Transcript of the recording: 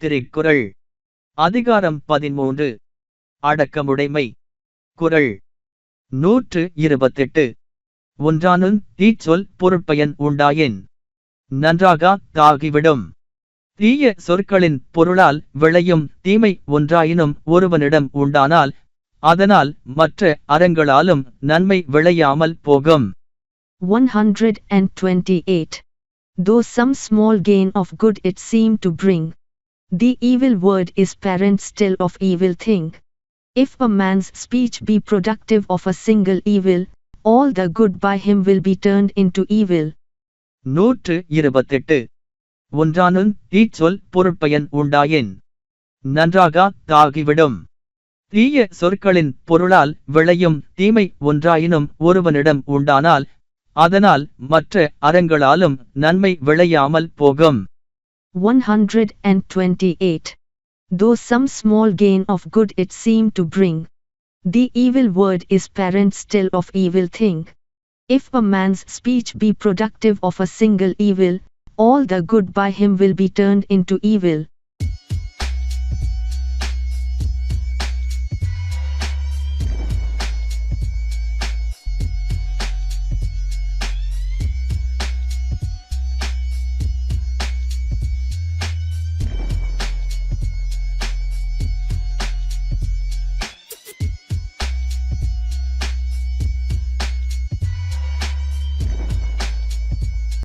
திருக்குறள் அதிகாரம் 13 அடக்கமுடைமை. குறள் 128. ஒன்றானும் தீச்சொல் பொருட்பயன் உண்டாயின் நன்றாகா தாகிவிடும். தீய சொற்களின் பொருளால் விளையும் தீமை ஒன்றாயினும் ஒருவனிடம் உண்டானால் அதனால் மற்ற அறங்களாலும் நன்மை விளையாமல் போகும். 128. Though some small gain of good it seem to bring, the evil word is parent still of evil thing. If a man's speech be productive of a single evil, all the good by him will be turned into evil. 128. ஒன்றானும் தீச்சொல் பொருட்பயன் உண்டாயின் நன்றாகா தாகிவிடும். தீய சொற்களின் பொருளால் விளையும் தீமை ஒன்றாயினும் ஒருவனிடம் உண்டானால் அதனால் மற்ற அறங்களாலும் நன்மை விளையாமல் போகும். 128. Though some small gain of good it seem to bring, the evil word is parent still of evil thing. If a man's speech be productive of a single evil, all the good by him will be turned into evil.